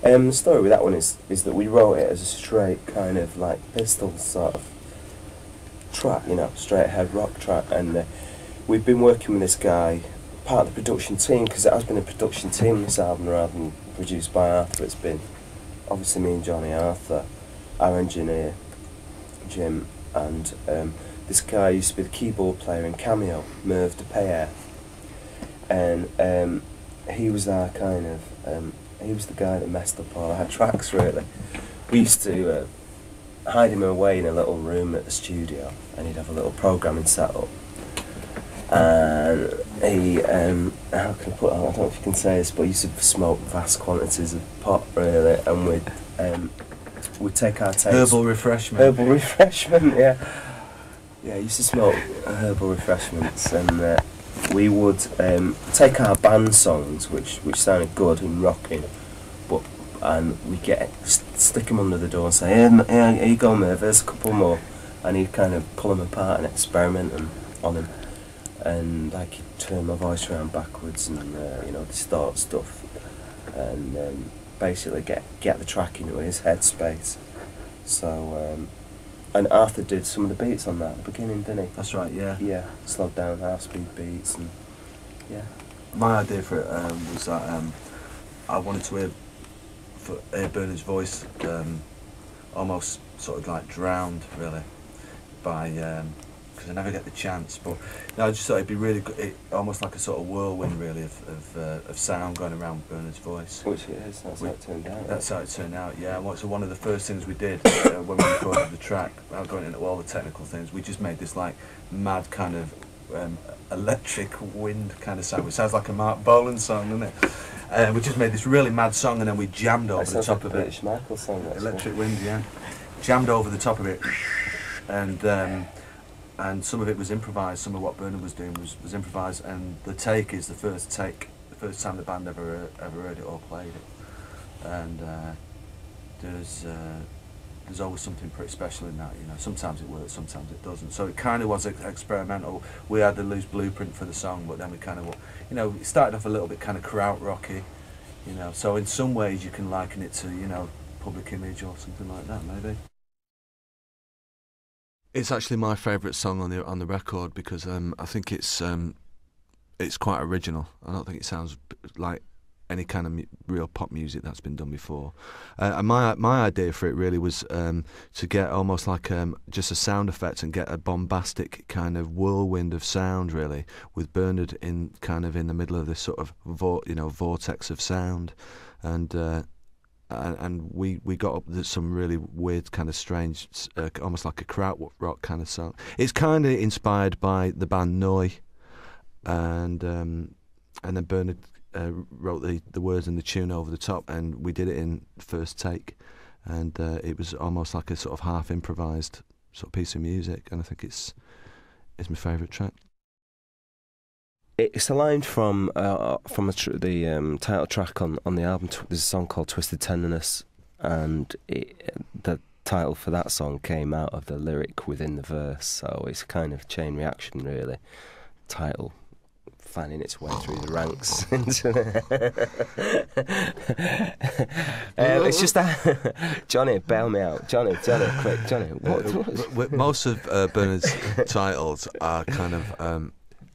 The story with that one is that we wrote it as a straight kind of like Pistols sort of track, you know, straight ahead rock track, and we've been working with this guy, part of the production team, because it has been a production team, this album, rather than produced by Arthur. It's been obviously me and Johnny, Arthur, our engineer Jim, and this guy used to be the keyboard player in Cameo, Merv de Payer, and he was our kind of he was the guy that messed up all our tracks, really. We used to hide him away in a little room at the studio, and he'd have a little programming set up, and he how can I put it on? I don't know if you can say this, but he used to smoke vast quantities of pot, really, and we'd take our tapes. Herbal refreshment. Herbal refreshment, yeah. Yeah, he used to smoke herbal refreshments, and we would take our band songs, which sounded good and rocking, and we stick them under the door and say, here you go, Merv, there's a couple more, and he'd kind of pull them apart and experiment on them, and like he'd turn my voice around backwards and you know, distort stuff, and basically get the track into his headspace. So and Arthur did some of the beats on that at the beginning, didn't he? That's right, yeah. Yeah, slowed down half-speed beats, and yeah. My idea for it was that I wanted to hear Bernard's voice almost sort of like drowned, really, by because I never get the chance. But no, I just thought it'd be really good, almost like a sort of whirlwind, really, of sound going around Bernard's voice. Which it is. That's how it turned out. That's how it turned out. Yeah. So one of the first things we did when we recorded the track, without going into all the technical things, we just made this like mad kind of electric wind kind of sound. It sounds like a Mark Bolan song, doesn't it? We just made this really mad song, and then we jammed over the top of it. British Michael song. Electric wind, yeah. Jammed over the top of it, and some of it was improvised. Some of what Bernard was doing was improvised, and the take is the first time the band ever heard it or played it. And there's always something pretty special in that, you know. Sometimes it works, sometimes it doesn't. So it kind of was experimental. We had the loose blueprint for the song, but then we kind of, you know, it started off a little bit kind of krautrocky, you know. So in some ways you can liken it to, you know, Public Image or something like that, maybe. It's actually my favourite song on the record because I think it's quite original. I don't think it sounds like any kind of real pop music that's been done before. And my idea for it really was to get almost like just a sound effect and get a bombastic kind of whirlwind of sound, really, with Bernard in the middle of this sort of vortex of sound, and we got up with some really weird kind of strange, almost like a krautrock kind of song. It's kind of inspired by the band Noi, and then Bernard wrote the words and the tune over the top, and we did it in first take, and it was almost like a sort of half improvised sort of piece of music, and I think it's my favourite track. It's a line from the title track on the album. There's a song called Twisted Tenderness, and the title for that song came out of the lyric within the verse, so it's a kind of chain reaction, really. Title finding its way through the ranks. It's just that Johnny, bail me out. Johnny, quick, Johnny. What? Most of Bernard's titles are kind of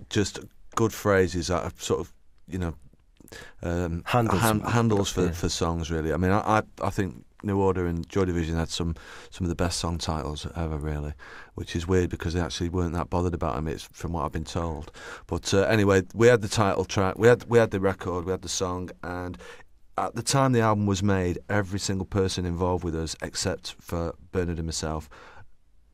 just good phrases that are sort of, you know, handles for songs, really. I mean, I think New Order and Joy Division had some of the best song titles ever, really, which is weird because they actually weren't that bothered about them. It's from what I've been told. But anyway, we had the title track, we had the record, we had the song, and at the time the album was made, every single person involved with us, except for Bernard and myself,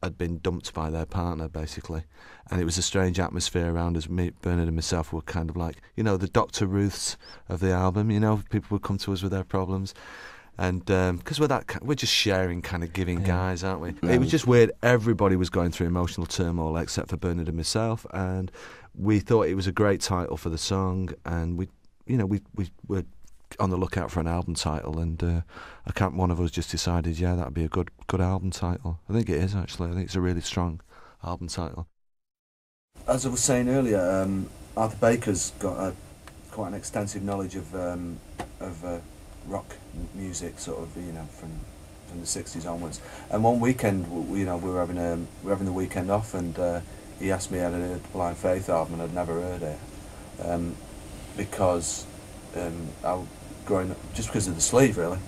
had been dumped by their partner, basically. And it was a strange atmosphere around us. Bernard and myself were kind of like, you know, the Dr. Ruths of the album, you know, people would come to us with their problems. And because we're just sharing, kind of giving guys, aren't we? It was just weird. Everybody was going through emotional turmoil except for Bernard and myself, and we thought it was a great title for the song. And we were on the lookout for an album title, and one of us just decided, yeah, that'd be a good album title. I think it is, actually. I think it's a really strong album title. As I was saying earlier, Arthur Baker's got quite an extensive knowledge of rock music, sort of, you know, from the 60s onwards. And one weekend, we were having the weekend off, and he asked me had I heard the Blind Faith album, and I'd never heard it, because growing up, just because of the sleeve, really.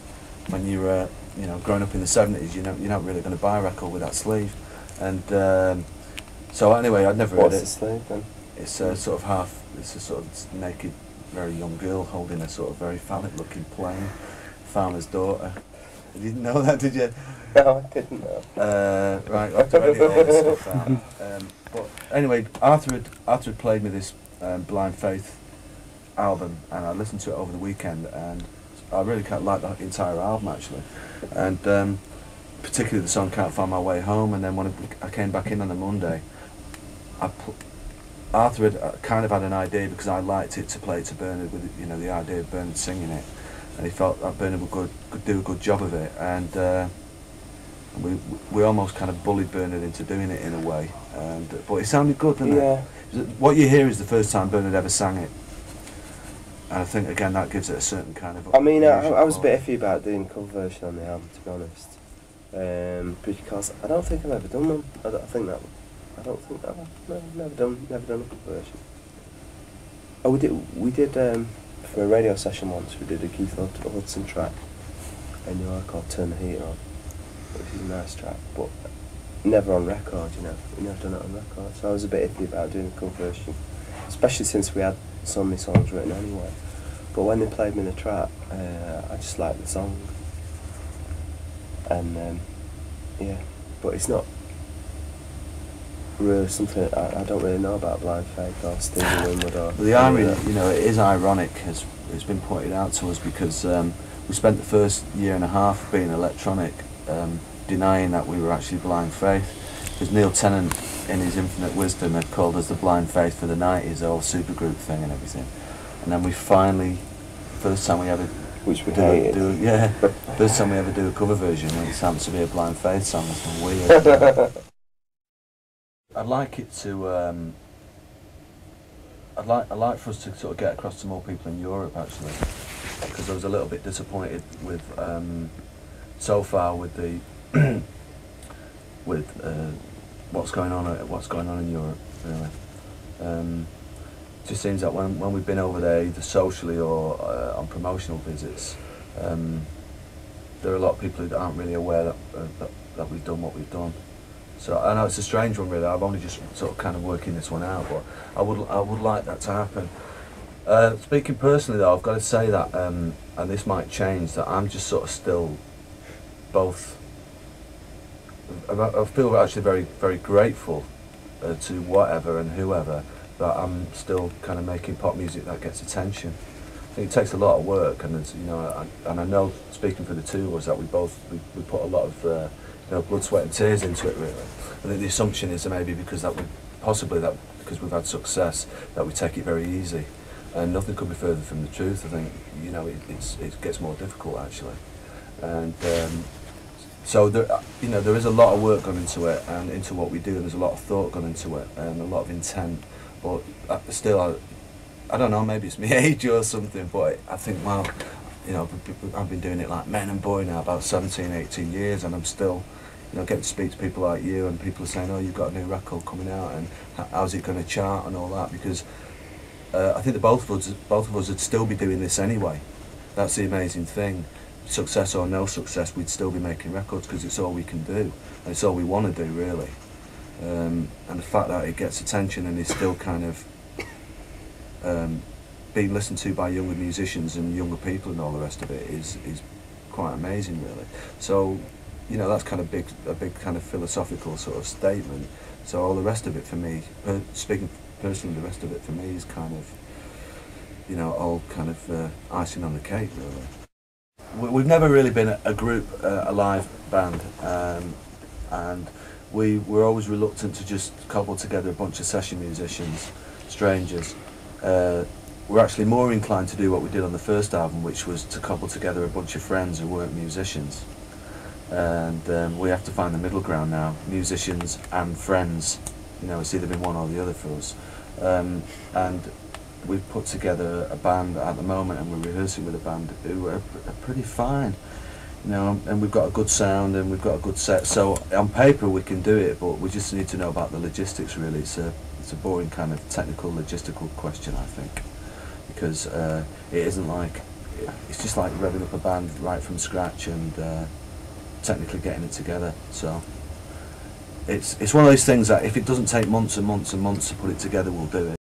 When you're you know, growing up in the 70s, you're not really going to buy a record with that sleeve, and so anyway, I'd never heard it. What's the sleeve then? It's sort of it's a sort of naked, very young girl holding a sort of very phallic-looking plane, farmer's daughter. You didn't know that, did you? No, I didn't know. Right, I have to edit all this stuff out. But anyway, Arthur had played me this Blind Faith album, and I listened to it over the weekend, and I really quite liked the entire album actually, and particularly the song "Can't Find My Way Home." And then when I came back in on the Monday, Arthur had kind of had an idea, because I liked it, to play it to Bernard, with, you know, the idea of Bernard singing it, and he felt that Bernard could do a good job of it, and we almost kind of bullied Bernard into doing it in a way, but it sounded good, didn't it? What you hear is the first time Bernard ever sang it, and I think again that gives it a certain kind of. I mean, I was a bit iffy about doing a cover version on the album, to be honest, because I don't think I've ever done one. I don't think I've never done a cover version. Oh, we did for a radio session once. We did a Keith Hudson track, and called "Turn the Heater On," which is a nice track, but never on record. You know, we never done it on record, so I was a bit iffy about doing a cover version, especially since we had so many songs written anyway. But when they played me the track, I just liked the song, and yeah, but it's not really something I don't really know about Blind Faith or Stevie Winwood or. The irony, you know, it is ironic, as it's been pointed out to us, because we spent the first year and a half being electronic, denying that we were actually Blind Faith, because Neil Tennant, in his infinite wisdom, had called us the Blind Faith for the 90s, the whole supergroup thing and everything, and then we finally, first time we ever. Which we hated. First time we ever do a cover version, and it happens to be a Blind Faith song. That's weird. I'd like it to. I'd like for us to sort of get across to more people in Europe, actually, because I was a little bit disappointed with so far with the with what's going on in Europe, really. It just seems that when we've been over there, either socially or on promotional visits, there are a lot of people who aren't really aware that we've done what we've done. So I know it's a strange one, really. I'm only just sort of kind of working this one out, but I would like that to happen. Speaking personally, though, I've got to say that, and this might change, that I'm just sort of still both. I feel actually very, very grateful to whatever and whoever, that I'm still kind of making pop music that gets attention. I think it takes a lot of work, and you know, I know, speaking for the two of us, that we put a lot of you know, blood, sweat and tears into it, really. I think the assumption is that maybe because because we've had success, that we take it very easy, and nothing could be further from the truth. I think, you know, it gets more difficult, actually, and so there, you know, there is a lot of work gone into it, and into what we do, and there's a lot of thought gone into it, and a lot of intent. But still, I don't know, maybe it's my age or something, but I think, well, you know, I've been doing it like men and boy now about 17, 18 years, and I'm still, you know, getting to speak to people like you, and people are saying, oh, you've got a new record coming out, and how's it going to chart and all that, because I think that both of us would still be doing this anyway. That's the amazing thing. Success or no success, we'd still be making records, because it's all we can do, and it's all we want to do, really. And the fact that it gets attention and is still kind of being listened to by younger musicians and younger people and all the rest of it is quite amazing, really. So, you know, that's kind of a big kind of philosophical sort of statement. So all the rest of it for me, speaking personally, the rest of it for me is kind of, you know, all kind of icing on the cake, really. We've never really been a group, a live band, and we were always reluctant to just cobble together a bunch of session musicians, strangers. We're actually more inclined to do what we did on the first album, which was to cobble together a bunch of friends who weren't musicians. And we have to find the middle ground now, musicians and friends. You know, it's either been one or the other for us. And we've put together a band at the moment, and we're rehearsing with a band who are pretty fine, you know, and we've got a good sound and we've got a good set. So on paper we can do it, but we just need to know about the logistics. Really, it's a boring kind of technical logistical question, I think, because it isn't like, it's just like revving up a band right from scratch and technically getting it together. So it's one of those things that if it doesn't take months and months and months to put it together, we'll do it.